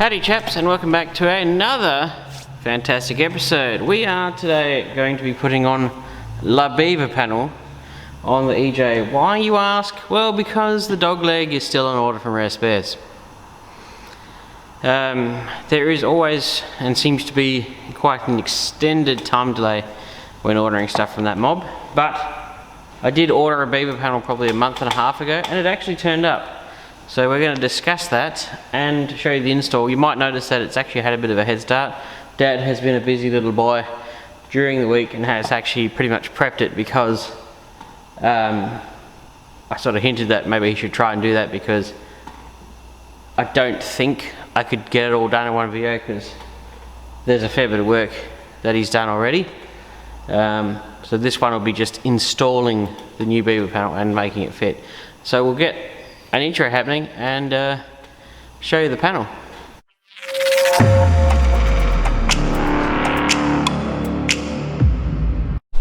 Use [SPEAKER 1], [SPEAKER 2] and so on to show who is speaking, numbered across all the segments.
[SPEAKER 1] Howdy chaps, and welcome back to another fantastic episode. We are today going to be putting on La Beaver panel on the EJ. Why, you ask? Well, because the dog leg is still on order from Rare Spares. There is always and seems to be quite an extended time delay when ordering stuff from that mob, but I did order a beaver panel probably a month and a half ago and it actually turned up. So we're going to discuss that and show you the install. You might notice that it's actually had a bit of a head start. Dad has been a busy little boy during the week and has actually pretty much prepped it because I sort of hinted that maybe he should try and do that because I don't think I could get it all done in one video because there's a fair bit of work that he's done already. So this one will be just installing the new beaver panel and making it fit. So we'll get an intro happening and show you the panel.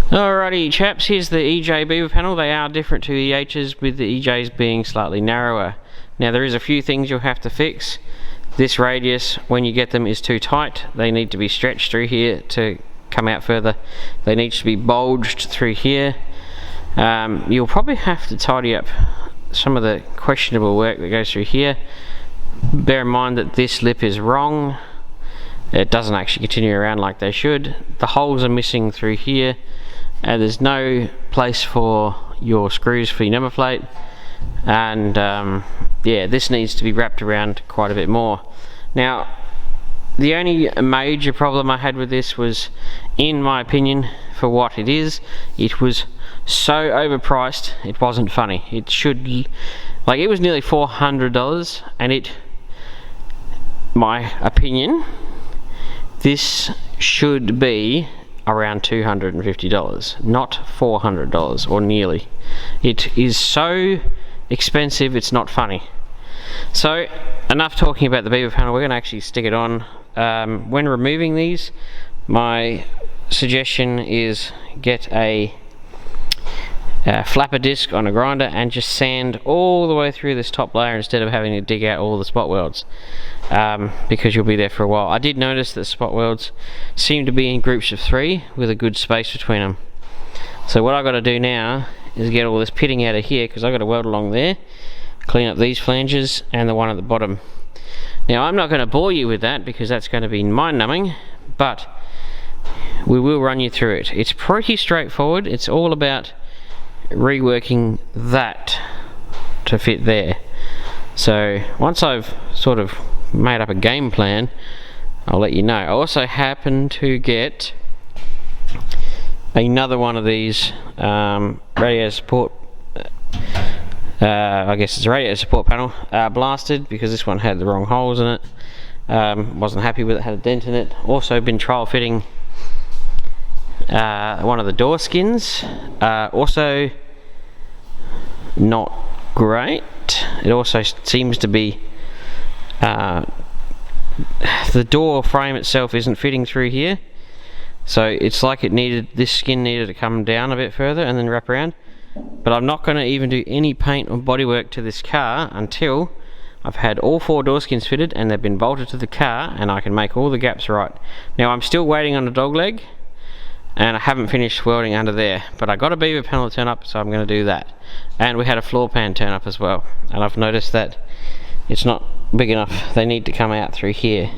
[SPEAKER 1] Alrighty chaps, here's the EJ beaver panel. They are different to the EHs, with the EJs being slightly narrower. Now there is a few things you'll have to fix. This radius, when you get them, is too tight. They need to be stretched through here to come out further. They need to be bulged through here. You'll probably have to tidy up some of the questionable work that goes through here. Bear in mind that this lip is wrong. It doesn't actually continue around like they should. The holes are missing through here and there's no place for your screws for your number plate, and yeah, this needs to be wrapped around quite a bit more. Now the only major problem I had with this was, in my opinion, for what it is, it was so overpriced it wasn't funny. It should, like, it was nearly $400 and it, my opinion, this should be around $250, not $400 or nearly. It is so expensive it's not funny. So enough talking about the beaver panel, we're going to actually stick it on. When removing these, my suggestion is get a flapper disc on a grinder and just sand all the way through this top layer instead of having to dig out all the spot welds, because you'll be there for a while. I did notice that spot welds seem to be in groups of 3 with a good space between them. So what I've got to do now is get all this pitting out of here, because I've got to weld along there, clean up these flanges and the one at the bottom. Now I'm not going to bore you with that because that's going to be mind numbing, but we will run you through it. It's pretty straightforward. It's all about reworking that to fit there. So once I've sort of made up a game plan, I'll let you know. I also happen to get another one of these radio support, I guess it's a radio support panel, blasted because this one had the wrong holes in it. Wasn't happy with it, had a dent in it. Also been trial fitting one of the door skins, also not great. It also seems to be the door frame itself isn't fitting through here, so it's like it needed, this skin needed to come down a bit further and then wrap around. But I'm not going to even do any paint or bodywork to this car until I've had all 4 door skins fitted and they've been bolted to the car and I can make all the gaps right. Now I'm still waiting on the dog leg and I haven't finished welding under there, but I got a beaver panel to turn up, so I'm going to do that. And we had a floor pan turn up as well, and I've noticed that it's not big enough. They need to come out through here.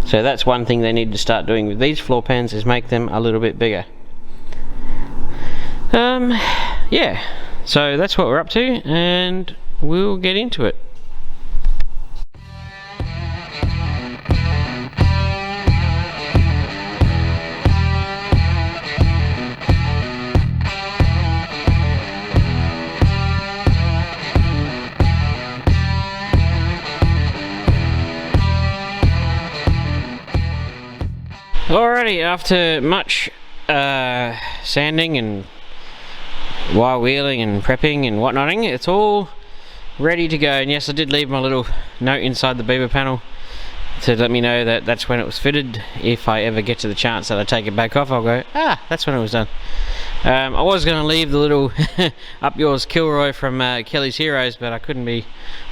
[SPEAKER 1] So that's one thing they need to start doing with these floor pans, is make them a little bit bigger. Yeah, so that's what we're up to and we'll get into it. Alrighty, after much sanding and wire wheeling and prepping and whatnotting, it's all ready to go. And yes, I did leave my little note inside the beaver panel to let me know that that's when it was fitted. If I ever get to the chance that I take it back off, I'll go, ah, that's when it was done. I was going to leave the little up yours Kilroy from Kelly's Heroes, but I couldn't be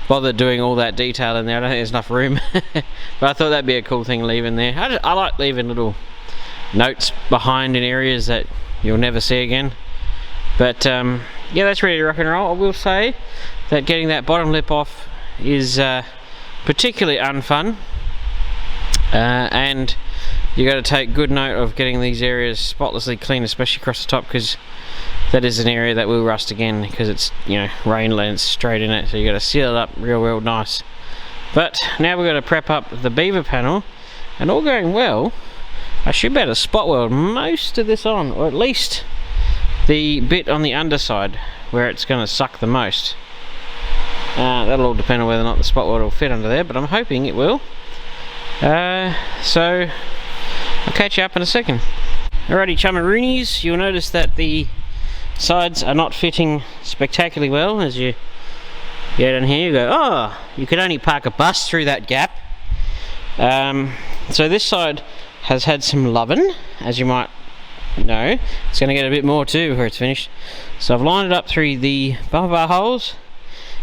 [SPEAKER 1] bothered doing all that detail in there. I don't think there's enough room. But I thought that'd be a cool thing to leave in there. I like leaving little notes behind in areas that you'll never see again. But yeah, that's ready to rock and roll. I will say that getting that bottom lip off is particularly unfun, and you got to take good note of getting these areas spotlessly clean, especially across the top, because that is an area that will rust again, because it's, you know, rain lands straight in it, so you got to seal it up real nice. But now we've got to prep up the beaver panel, and all going well, I should be able to spot weld most of this on, or at least the bit on the underside where it's going to suck the most. That'll all depend on whether or not the spot weld will fit under there, but I'm hoping it will. So I'll catch you up in a second. Alrighty, chummaroonies, you'll notice that the sides are not fitting spectacularly well. As you get in here, you go, oh, you could only park a bus through that gap. So this side has had some loving, as you might know. It's going to get a bit more too before it's finished. So I've lined it up through the bumper bar holes.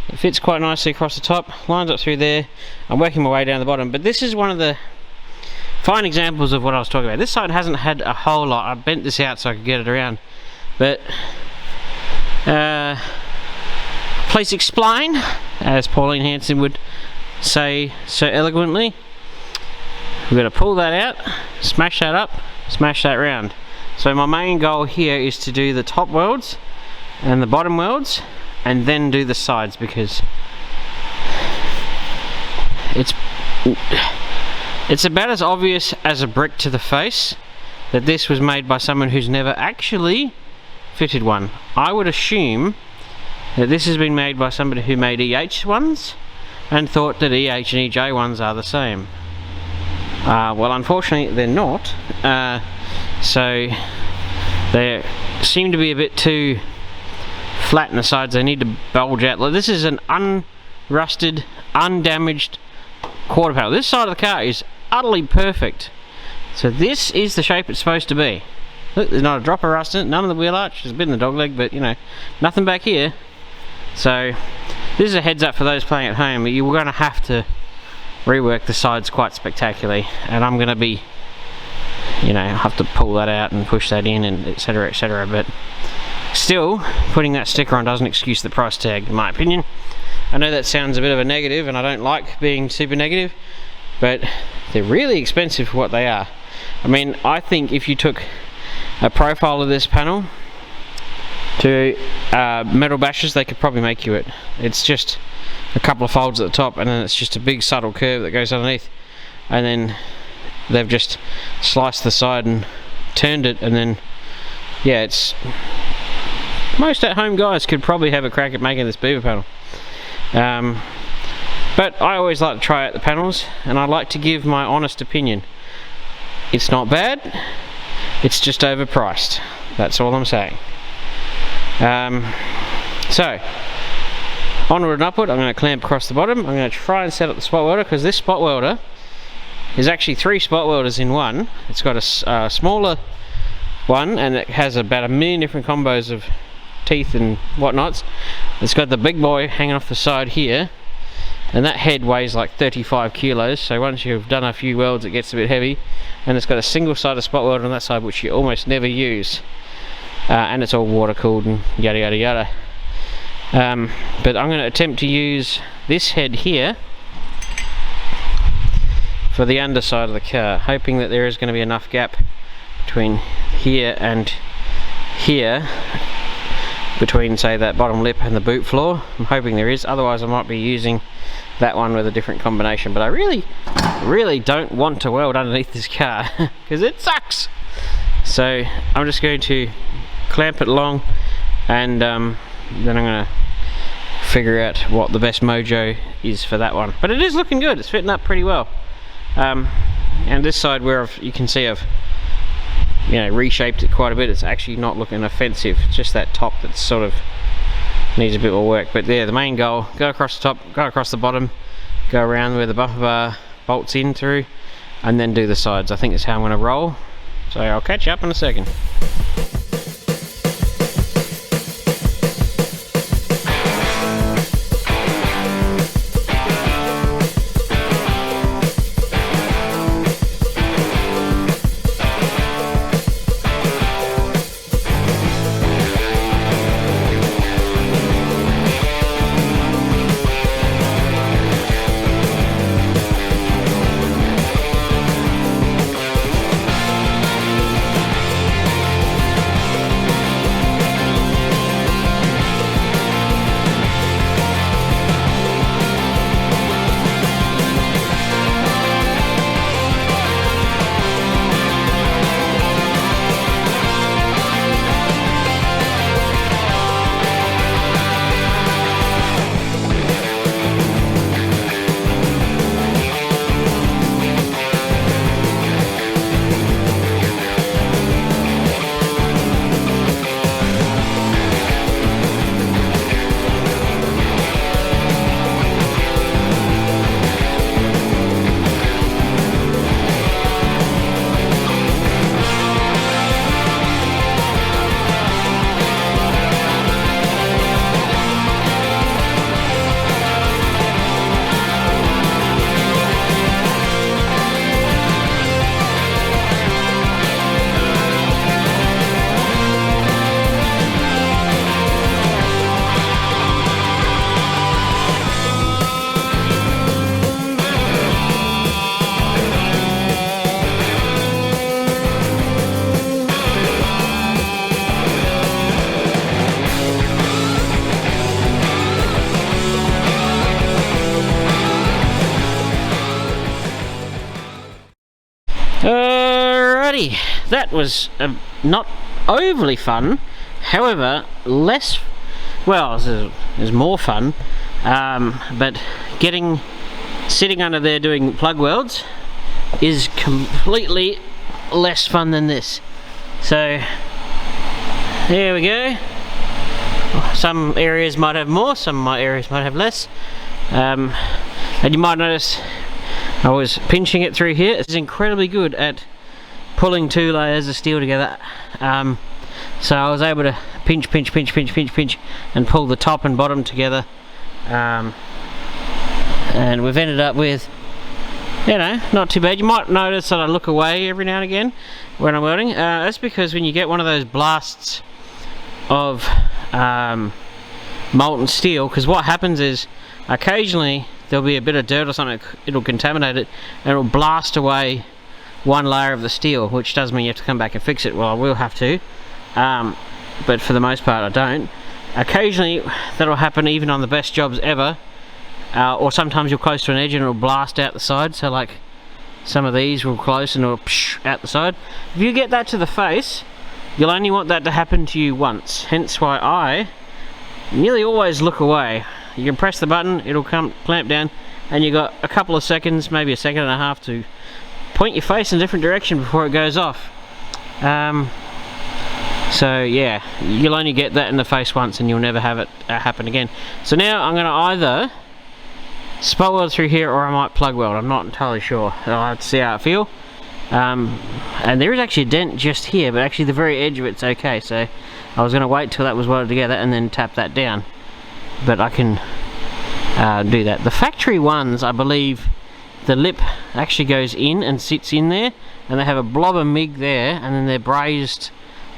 [SPEAKER 1] It fits quite nicely across the top, lines up through there. I'm working my way down the bottom, but this is one of the fine examples of what I was talking about. This side hasn't had a whole lot. I bent this out so I could get it around, but please explain, as Pauline Hanson would say so eloquently. We're going to pull that out, smash that up, smash that round. So my main goal here is to do the top welds and the bottom welds, and then do the sides, because it's about as obvious as a brick to the face that this was made by someone who's never actually fitted one. I would assume that this has been made by somebody who made EH ones and thought that EH and EJ ones are the same. Well, unfortunately they're not. So they seem to be a bit too flat in the sides. They need to bulge out. Like, this is an unrusted, undamaged quarter panel. This side of the car is utterly perfect. So this is the shape it's supposed to be. Look, there's not a drop of rust in it, none of the wheel arch. There's a bit in the dog leg, but you know, nothing back here. So this is a heads up for those playing at home. You're going to have to rework the sides quite spectacularly, and I'm going to be, you know, have to pull that out and push that in, and etc, etc. But still, putting that sticker on doesn't excuse the price tag, in my opinion. I know that sounds a bit of a negative, and I don't like being super negative, but they're really expensive for what they are. I mean, I think if you took a profile of this panel to Metal Bashers, they could probably make you it. It's just a couple of folds at the top, and then it's just a big subtle curve that goes underneath, and then they've just sliced the side and turned it, and then yeah, it's most at-home guys could probably have a crack at making this beaver panel. But I always like to try out the panels, and I like to give my honest opinion. It's not bad, it's just overpriced. That's all I'm saying. So onward and upward. I'm going to clamp across the bottom. I'm going to try and set up the spot welder, because this spot welder is actually 3 spot welders in one. It's got a smaller one, and it has about 1 million different combos of teeth and whatnots. It's got the big boy hanging off the side here, and that head weighs like 35 kilos, so once you've done a few welds it gets a bit heavy. And it's got a single sided spot welder on that side, which you almost never use, and it's all water cooled and yada yada yada. But I'm going to attempt to use this head here for the underside of the car, hoping that there is going to be enough gap between here and here, between say that bottom lip and the boot floor. I'm hoping there is, otherwise I might be using that one with a different combination. But I really don't want to weld underneath this car because it sucks. So I'm just going to clamp it along, and then I'm going to figure out what the best mojo is for that one. But it is looking good, it's fitting up pretty well. And this side where you can see I've reshaped it quite a bit, it's actually not looking offensive. It's just that top that sort of needs a bit more work. But yeah, the main goal, go across the top, go across the bottom, go around where the bumper bar bolts in through, and then do the sides. I think that's how I'm going to roll. So I'll catch you up in a second. Alrighty, that was not overly fun, however less, well, there's more fun, but sitting under there doing plug welds is completely less fun than this. So there we go. Some areas might have more, some areas might have less, and you might notice I was pinching it through here. It's incredibly good at pulling 2 layers of steel together, so I was able to pinch and pull the top and bottom together, and we've ended up with, you know, not too bad. You might notice that I look away every now and again when I'm welding. That's because when you get one of those blasts of molten steel, because what happens is occasionally there'll be a bit of dirt or something, it'll contaminate it and it'll blast away one layer of the steel, which does mean you have to come back and fix it. Well, I will have to, but for the most part I don't. Occasionally that'll happen even on the best jobs ever, or sometimes you're close to an edge and it'll blast out the side. So like some of these will close and it'll psh out the side. If you get that to the face, you'll only want that to happen to you once, hence why I nearly always look away. You can press the button, it'll clamp down, and you got a couple of seconds, maybe a second and a half, to point your face in a different direction before it goes off. So yeah, you'll only get that in the face once and you'll never have it happen again. So now I'm going to either spot weld through here or I might plug weld. I'm not entirely sure. I'll have to see how I feel. And there is actually a dent just here, but actually the very edge of it's okay, so I was going to wait till that was welded together and then tap that down. But I can do that. The factory ones, I believe, the lip actually goes in and sits in there, and they have a blob of MIG there, and then they're brazed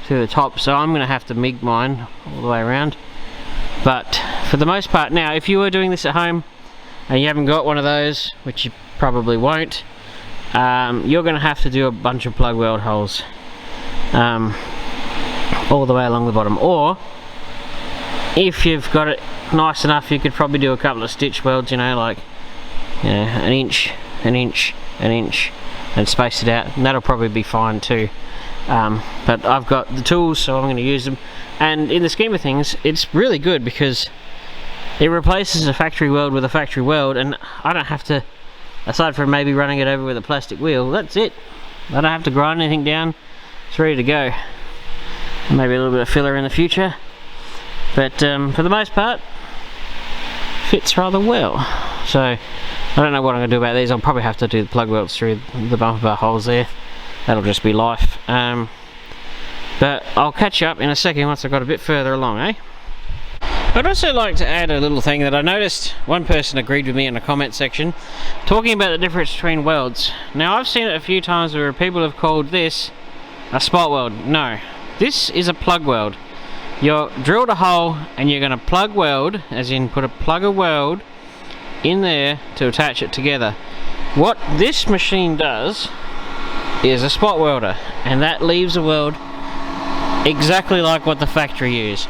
[SPEAKER 1] to the top, so I'm going to have to MIG mine all the way around. But for the most part, now if you were doing this at home and you haven't got one of those, which you probably won't, you're going to have to do a bunch of plug weld holes all the way along the bottom, or if you've got it nice enough, you could probably do a couple of stitch welds, you know, like, you know, an inch, and space it out, and that'll probably be fine too. But I've got the tools, so I'm going to use them, and in the scheme of things it's really good because it replaces a factory weld with a factory weld, and I don't have to, aside from maybe running it over with a plastic wheel, that's it. I don't have to grind anything down, it's ready to go. Maybe a little bit of filler in the future, but for the most part fits rather well. So I don't know what I'm going to do about these. I'll probably have to do the plug welds through the bumper bar holes there. That'll just be life. But I'll catch you up in a second once I've got a bit further along, eh? I'd also like to add a little thing that I noticed one person agreed with me in the comment section, talking about the difference between welds. Now I've seen it a few times where people have called this a spot weld. No, this is a plug weld. You're drilled a hole and you're going to plug weld, as in put a plug of weld in there to attach it together. What this machine does is a spot welder, and that leaves a weld exactly like what the factory used.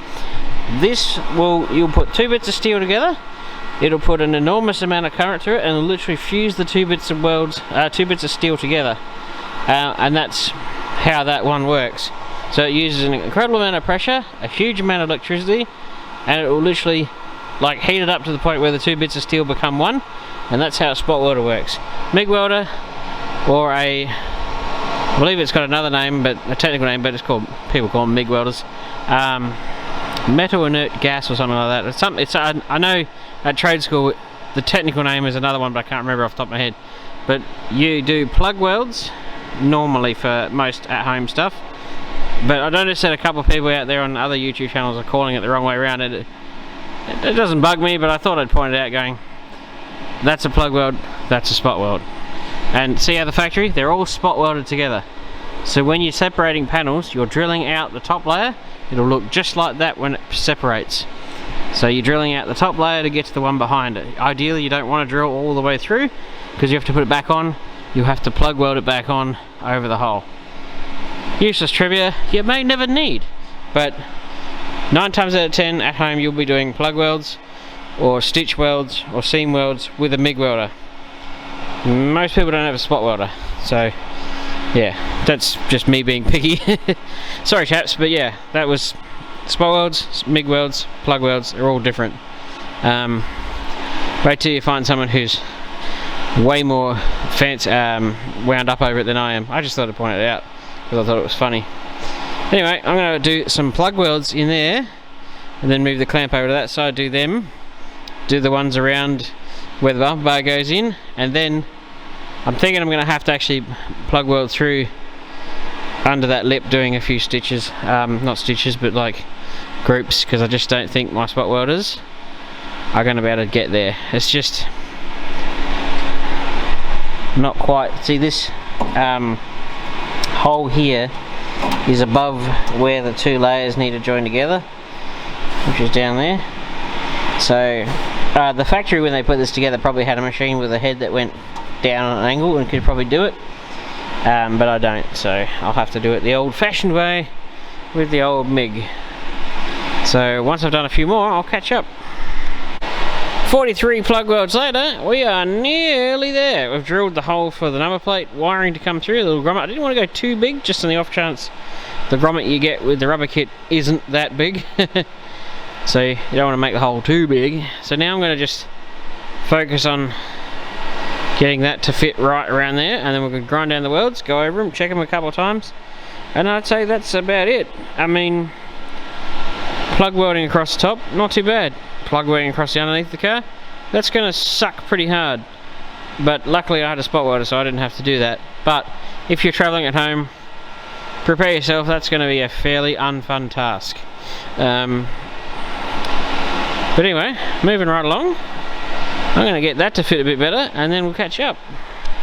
[SPEAKER 1] This will, you'll put 2 bits of steel together, it'll put an enormous amount of current through it, and it'll literally fuse the 2 bits of welds, 2 bits of steel together, and that's how that one works. So it uses an incredible amount of pressure, a huge amount of electricity, and it will literally like heat it up to the point where the 2 bits of steel become one, and that's how a spot welder works. MIG welder, or I believe it's got another name, but a technical name, but it's called, people call them MIG welders. Metal inert gas or something like that. I know at trade school the technical name is another one, but I can't remember off the top of my head. But you do plug welds normally for most at-home stuff. But I noticed that a couple of people out there on other YouTube channels are calling it the wrong way around. It doesn't bug me, but I thought I'd point it out, going, that's a plug weld, that's a spot weld. And see how the factory, they're all spot welded together. So when you're separating panels, you're drilling out the top layer, it'll look just like that when it separates. So you're drilling out the top layer to get to the one behind it. Ideally you don't want to drill all the way through, because you have to put it back on, you have to plug weld it back on over the hole. Useless trivia you may never need, but 9 times out of 10 at home you'll be doing plug welds or stitch welds or seam welds with a MIG welder. Most people don't have a spot welder, so yeah, that's just me being picky. Sorry chaps, but yeah, that was spot welds, MIG welds, plug welds, they're all different. Wait till you find someone who's way more fancy, wound up over it than I am. I just thought I'd point it out because I thought it was funny. Anyway, I'm going to do some plug welds in there and then move the clamp over to that side, do them, do the ones around where the bumper bar goes in, and then I'm thinking I'm going to have to actually plug weld through under that lip, doing a few stitches, not stitches but like groups, because I just don't think my spot welders are going to be able to get there. It's just not quite. See, this hole here is above where the two layers need to join together, which is down there. So the factory, when they put this together, probably had a machine with a head that went down on an angle and could probably do it, but I don't, so I'll have to do it the old-fashioned way with the old MIG. So once I've done a few more, I'll catch up. 43 plug welds later, we are nearly there. We've drilled the hole for the number plate wiring to come through, a little grommet. I didn't want to go too big, just on the off chance the grommet you get with the rubber kit isn't that big. So you don't want to make the hole too big. So now I'm going to just focus on getting that to fit right around there, and then we're going to grind down the welds, go over them, check them a couple of times, and I'd say that's about it. I mean, plug welding across the top, not too bad. Plug welding across the underneath the car, that's going to suck pretty hard, but luckily I had a spot welder so I didn't have to do that. But if you're travelling at home, prepare yourself, that's going to be a fairly unfun task. But anyway, moving right along, I'm going to get that to fit a bit better and then we'll catch up.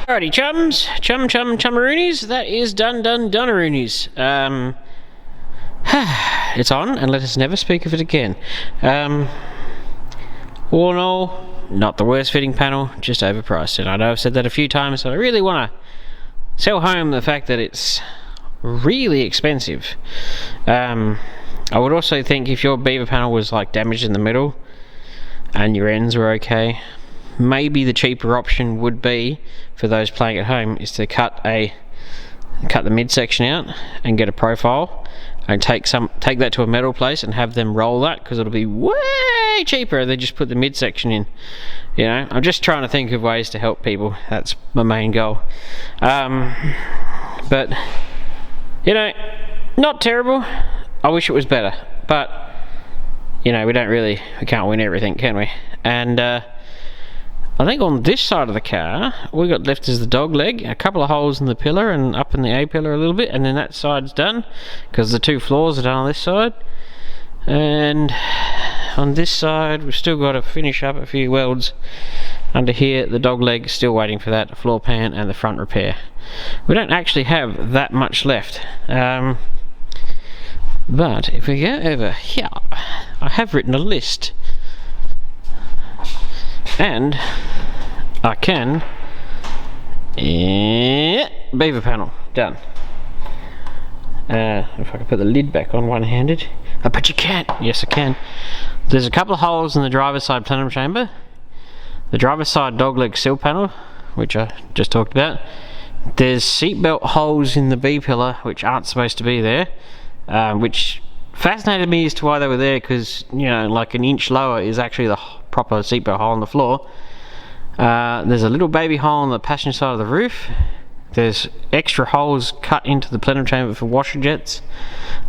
[SPEAKER 1] Alrighty chums, chummaroonies, that is doneroonies. It's on, and let us never speak of it again. All in all, not the worst fitting panel, just overpriced. And I know I've said that a few times, so I really want to sell home the fact that it's really expensive. I would also think if your beaver panel was like damaged in the middle and your ends were okay, maybe the cheaper option would be, for those playing at home, is to cut the midsection out and get a profile and take that to a metal place and have them roll that, because it'll be way cheaper than just put the midsection in. You know, I'm just trying to think of ways to help people. That's my main goal. But you know, not terrible. I wish it was better, but you know, we can't win everything, can we? And I think on this side of the car, we got left as the dog leg, a couple of holes in the pillar and up in the A-pillar a little bit, and then that side's done, because the two floors are done on this side. And on this side, we've still got to finish up a few welds under here. The dog leg, still waiting for that, floor pan and the front repair. We don't actually have that much left. But if we go over here, I have written a list. And I can beaver panel done. If I can put the lid back on one-handed. I bet you can't. Yes, I can. There's a couple of holes in the driver's side plenum chamber, the driver's side dogleg sill panel, which I just talked about. There's seatbelt holes in the B pillar which aren't supposed to be there, which fascinated me as to why they were there, because you know, like an inch lower is actually the proper seatbelt hole on the floor. There's a little baby hole on the passenger side of the roof. There's extra holes cut into the plenum chamber for washer jets.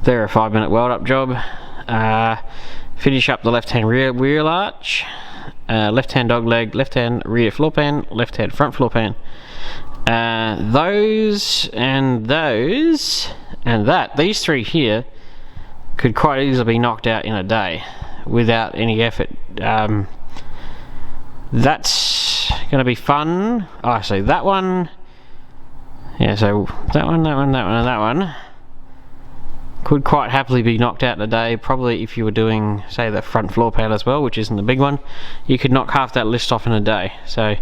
[SPEAKER 1] They're a 5-minute weld up job. Finish up the left hand rear wheel arch, left hand dog leg, left hand rear floor pan, left hand front floor pan. Those and that, these three here could quite easily be knocked out in a day without any effort. That's gonna be fun. Oh, so that one, yeah, so that one, and that one could quite happily be knocked out in a day. Probably if you were doing, say, the front floor pan as well, which isn't the big one, you could knock half that list off in a day. So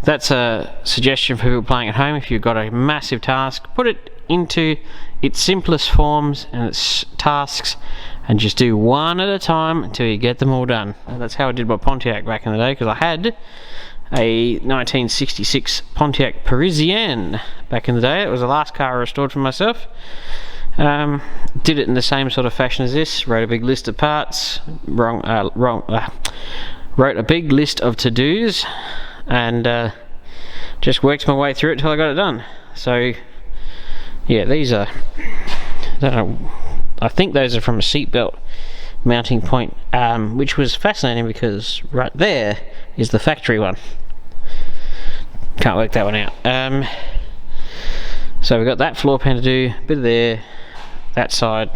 [SPEAKER 1] that's a suggestion for people playing at home. If you've got a massive task, put it into its simplest forms and its tasks, and just do one at a time until you get them all done. And that's how I did my Pontiac back in the day, because I had a 1966 Pontiac Parisienne back in the day. It was the last car I restored for myself. Did it in the same sort of fashion as this. Wrote a big list of parts. Wrote a big list of to-dos, and just worked my way through it till I got it done. So yeah, these are, I don't know, I think those are from a seatbelt mounting point, which was fascinating because right there is the factory one. Can't work that one out. So we've got that floor pan to do, a bit of there, that side,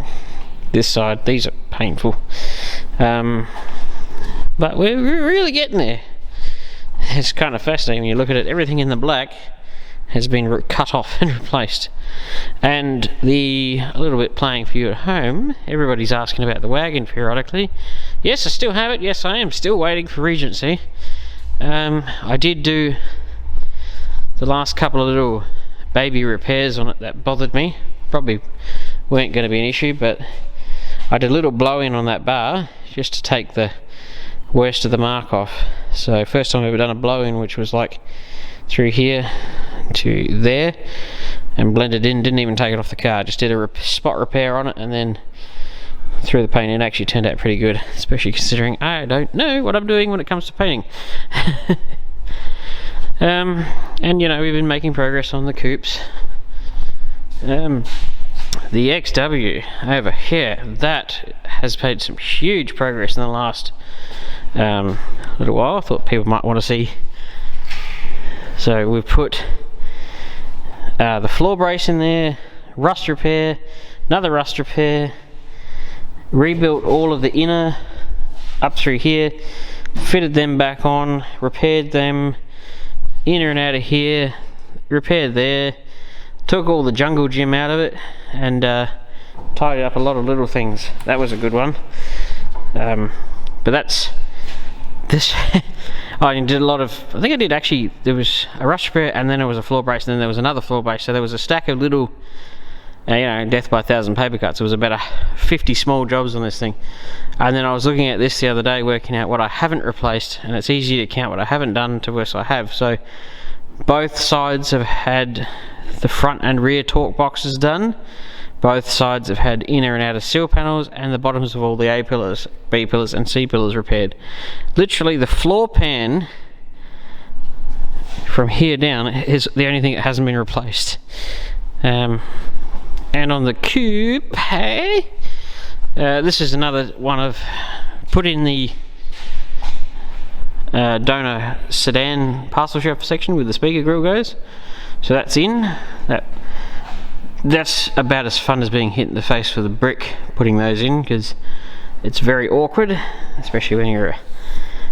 [SPEAKER 1] this side. These are painful, but we're really getting there. It's kind of fascinating when you look at it. Everything in the black has been cut off and replaced. And a little bit playing for you at home, everybody's asking about the wagon periodically. Yes, I still have it. Yes, I am still waiting for Regency. I did do the last couple of little baby repairs on it that bothered me. Probably weren't going to be an issue, but I did a little blow in on that bar just to take the worst of the mark off. So first time I've ever done a blow in, which was like through here to there, and blended in, didn't even take it off the car, just did a spot repair on it and then threw the paint in. Actually turned out pretty good, especially considering I don't know what I'm doing when it comes to painting. And you know, we've been making progress on the coupes. The XW over here, that has made some huge progress in the last little while. I thought people might want to see. So we've put the floor brace in there, rust repair, another rust repair, rebuilt all of the inner up through here, fitted them back on, repaired them, inner and out of here, repaired there, took all the jungle gym out of it, and tidied up a lot of little things. That was a good one. But that's this. I did a lot of, I think I did actually, there was a rust repair, and then there was a floor brace, and then there was another floor brace. So there was a stack of little, you know, death by 1,000 paper cuts. It was about 50 small jobs on this thing. And then I was looking at this the other day, working out what I haven't replaced, and it's easy to count what I haven't done to worse I have. So both sides have had the front and rear torque boxes done. Both sides have had inner and outer seal panels, and the bottoms of all the A pillars, B pillars and C pillars repaired. Literally the floor pan from here down is the only thing that hasn't been replaced. And on the coupe, hey, this is another one of, put in the donor sedan parcel shelf section with the speaker grill goes. So that's in. That's about as fun as being hit in the face with a brick putting those in, because it's very awkward, especially when you're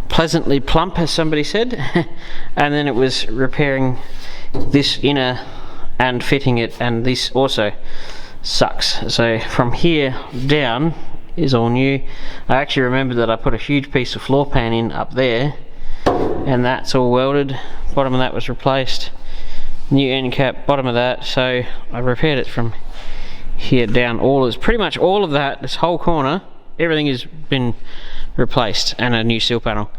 [SPEAKER 1] pleasantly plump, as somebody said. And then it was repairing this inner and fitting it, and this also sucks. So from here down is all new. I actually remember that I put a huge piece of floor pan in up there, and that's all welded. Bottom of that was replaced. New end cap, bottom of that. So I repaired it from here down. Pretty much all of that, this whole corner, everything has been replaced, and a new seal panel.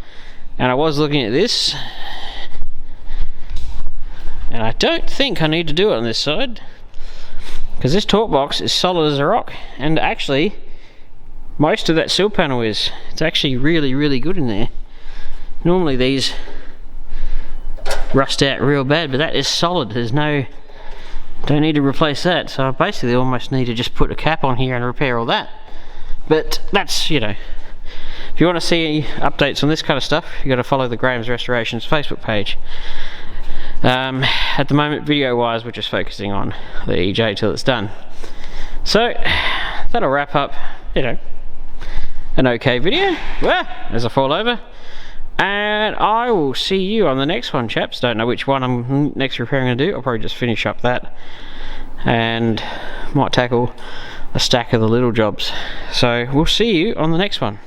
[SPEAKER 1] And I was looking at this, and I don't think I need to do it on this side, because this torque box is solid as a rock, and actually most of that seal panel is. It's actually really, really good in there. Normally these rust out real bad, but that is solid. There's no, don't need to replace that. So I basically almost need to just put a cap on here and repair all that. But that's, you know, if you want to see any updates on this kind of stuff, you got to follow the Graham's Restorations Facebook page. At the moment, video wise, we're just focusing on the EJ till it's done. So that'll wrap up, you know, an okay video. Well, as I fall over. And I will see you on the next one, chaps. Don't know which one I'm next repairing to do. I'll probably just finish up that, and might tackle a stack of the little jobs. So we'll see you on the next one.